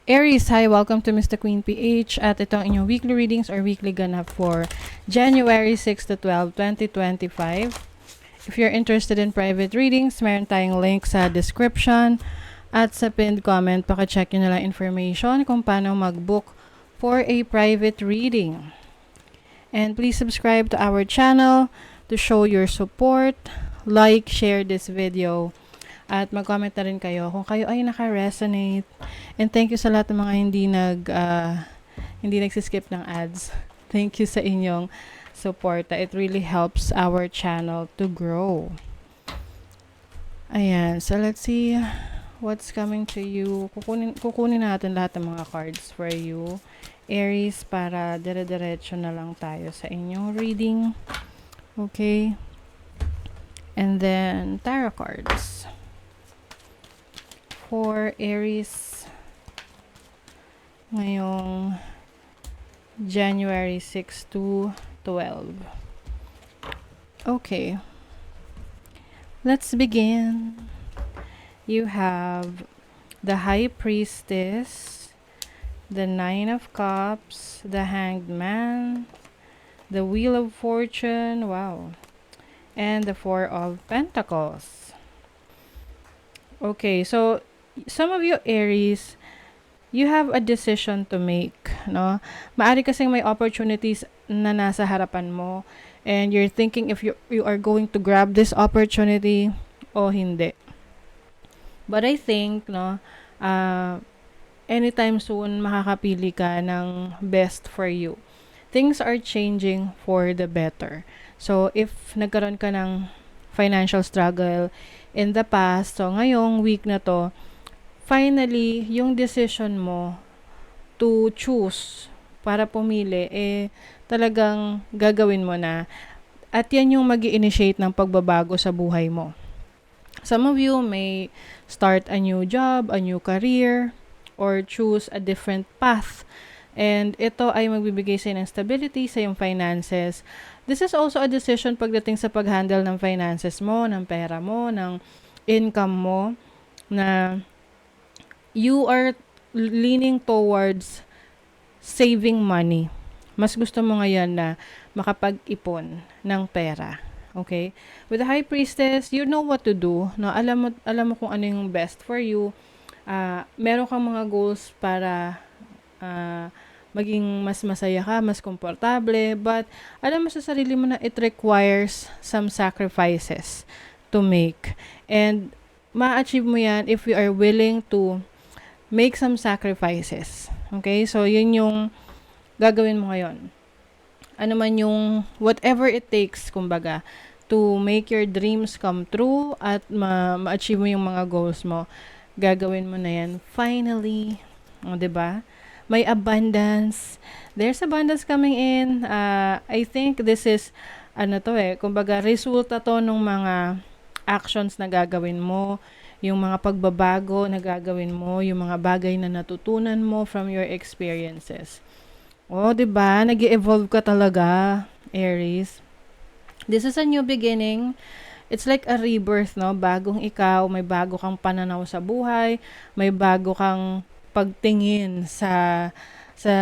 Aries, hi! Welcome to Mr. Queen PH at ito ang inyong weekly readings or weekly ganap for January 6 to 12, 2025. If you're interested in private readings, meron tayong link sa description at sa pinned comment. Paka-check nyo na lang information kung paano mag-book for a private reading. And please subscribe to our channel to show your support. Like, share this video. At mag-comment na rin kayo kung kayo ay naka-resonate. And thank you sa lahat ng mga hindi nagsiskip ng ads. Thank you sa inyong support. It really helps our channel to grow. Ayan. So, let's see what's coming to you. Kukunin natin lahat ng mga cards for you, Aries, para dire-diretso na lang tayo sa inyong reading. Okay. And then, tarot cards. For Aries ngayong January 6 to 12. Okay. Let's begin. You have the High Priestess, the Nine of Cups, the Hanged Man, the Wheel of Fortune, wow, and the Four of Pentacles. Okay, so some of you Aries, you have a decision to make, no? Maari kasing may opportunities na nasa harapan mo and you're thinking if you are going to grab this opportunity o hindi. But I think, no, anytime soon makakapili ka ng best for you. Things are changing for the better. So if nagkaroon ka ng financial struggle in the past, so ngayong week na to, finally, yung decision mo to choose para pumili, talagang gagawin mo na. At yan yung mag-i-initiate ng pagbabago sa buhay mo. Some of you may start a new job, a new career, or choose a different path. And ito ay magbibigay sa'yo ng stability sa iyong finances. This is also a decision pagdating sa pag-handle ng finances mo, ng pera mo, ng income mo, na you are leaning towards saving money. Mas gusto mo ngayon na makapag-ipon ng pera. Okay? With the High Priestess, you know what to do. No? Alam mo kung ano yung best for you. Meron kang mga goals para maging mas masaya ka, mas komportable. But alam mo sa sarili mo na it requires some sacrifices to make. And ma-achieve mo yan if you are willing to make some sacrifices. Okay? So, yun yung gagawin mo ngayon. Ano man yung whatever it takes, kumbaga, to make your dreams come true at ma-achieve mo yung mga goals mo, gagawin mo na yan. Finally, o, diba? May abundance. There's abundance coming in. I think this is, kumbaga, resulta to ng mga actions na gagawin mo, yung mga pagbabago na gagawin mo, yung mga bagay na natutunan mo from your experiences. Oh, 'di ba? Nag-evolve ka talaga, Aries. This is a new beginning. It's like a rebirth, no? Bagong ikaw, may bago kang pananaw sa buhay, may bago kang pagtingin sa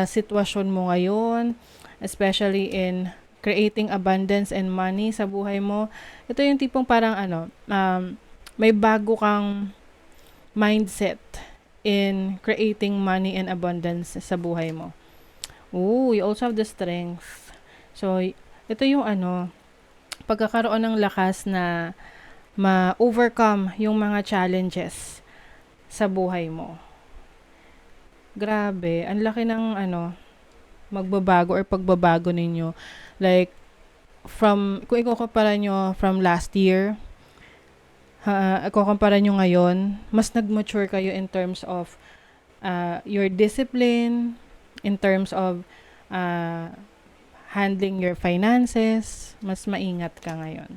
sitwasyon mo ngayon, especially in creating abundance and money sa buhay mo. Ito yung tipong parang may bago kang mindset in creating money and abundance sa buhay mo. Ooh, you also have the strength. So, ito yung pagkakaroon ng lakas na ma-overcome yung mga challenges sa buhay mo. Grabe, ang laki ng magbabago or pagbabago ninyo. Like, kung ikukumpara nyo from last year, ikukumpara nyo ngayon, mas nag-mature kayo in terms of your discipline, in terms of handling your finances, mas maingat ka ngayon.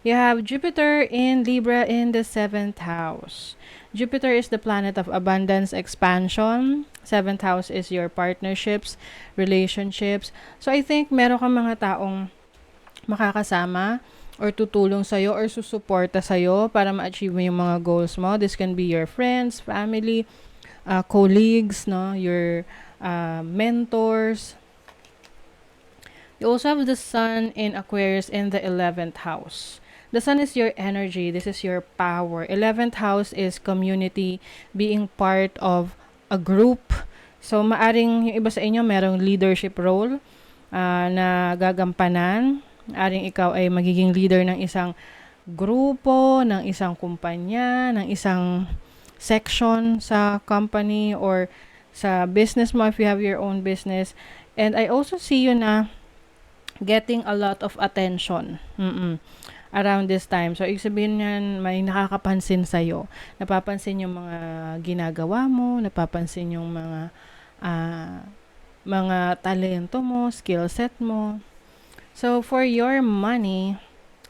You have Jupiter in Libra in the 7th house. Jupiter is the planet of abundance, expansion. 7th house is your partnerships, relationships. So I think meron kang mga taong makakasama or tutulong sa'yo or susuporta sa'yo para ma-achieve mo yung mga goals mo. This can be your friends, family, colleagues, no, your mentors. You also have the sun in Aquarius in the 11th house. The sun is your energy. This is your power. 11th house is community, being part of a group. So, maaring yung iba sa inyo merong leadership role na gagampanan. Maaring ikaw ay magiging leader ng isang grupo, ng isang kumpanya, ng isang section sa company or sa business mo if you have your own business. And I also see you na getting a lot of attention around this time. So, ibig sabihin yan, may nakakapansin sa'yo. Napapansin yung mga ginagawa mo, napapansin yung mga talento mo, skill set mo. So, for your money,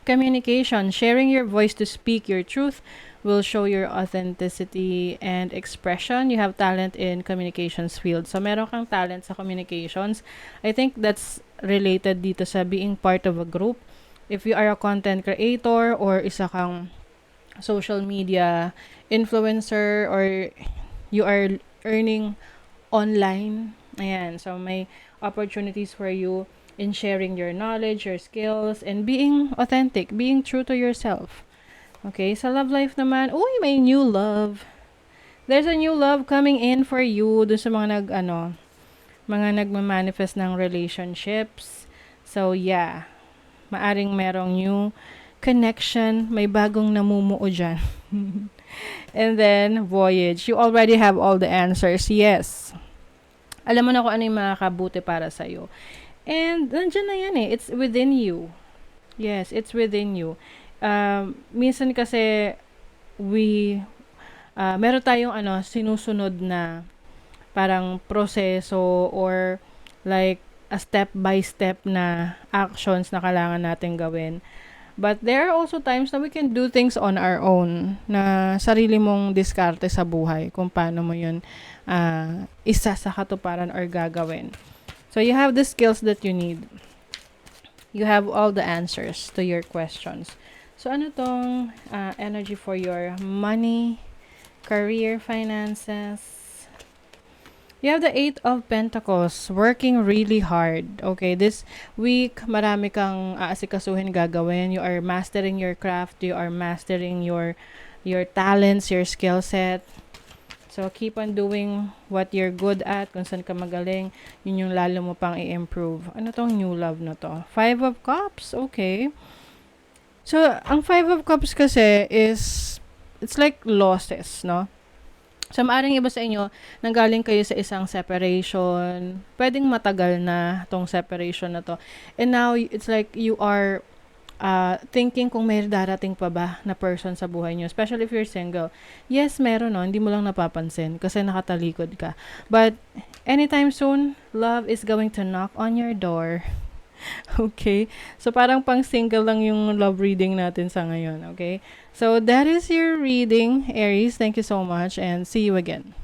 communication, sharing your voice to speak your truth will show your authenticity and expression. You have talent in communications field. So, meron kang talent sa communications. I think that's related dito sa being part of a group. If you are a content creator or isa kang social media influencer or you are earning online, ayan, so may opportunities for you in sharing your knowledge, your skills, and being authentic, being true to yourself. Okay, sa love life naman, uy, may new love. There's a new love coming in for you dun sa mga mga nagmamanifest ng relationships. So, yeah, maaring merong new connection, may bagong namumuo dyan. And then, voyage. You already have all the answers. Yes. Alam mo na kung ano yung makakabuti para sa'yo. And, nandiyan na yan eh. It's within you. Yes, it's within you. Minsan kasi, meron tayong sinusunod na parang proseso or like a step by step na actions na kailangan natin gawin. But there are also times na we can do things on our own, na sarili mong diskarte sa buhay kung paano mo yun isa sa katuparan or gagawin. So you have the skills that you need. You have all the answers to your questions. So ano tong energy for your money, career, finances? You have the 8 of Pentacles, working really hard. Okay, this week, marami kang aasikasuhin gagawin. You are mastering your craft. You are mastering your talents, your skill set. So, keep on doing what you're good at. Kung saan ka magaling, yun yung lalo mo pang i-improve. Ano tong new love na to? 5 of Cups, okay. So, ang 5 of Cups kasi is, it's like losses, no? So, maaring iba sa inyo, nanggaling kayo sa isang separation, pwedeng matagal na tong separation na to. And now, it's like you are thinking kung may darating pa ba na person sa buhay nyo. Especially if you're single. Yes, meron, no? Hindi mo lang napapansin kasi nakatalikod ka. But, anytime soon, love is going to knock on your door. Okay? So, parang pang single lang yung love reading natin sa ngayon. Okay? So, that is your reading, Aries. Thank you so much and see you again.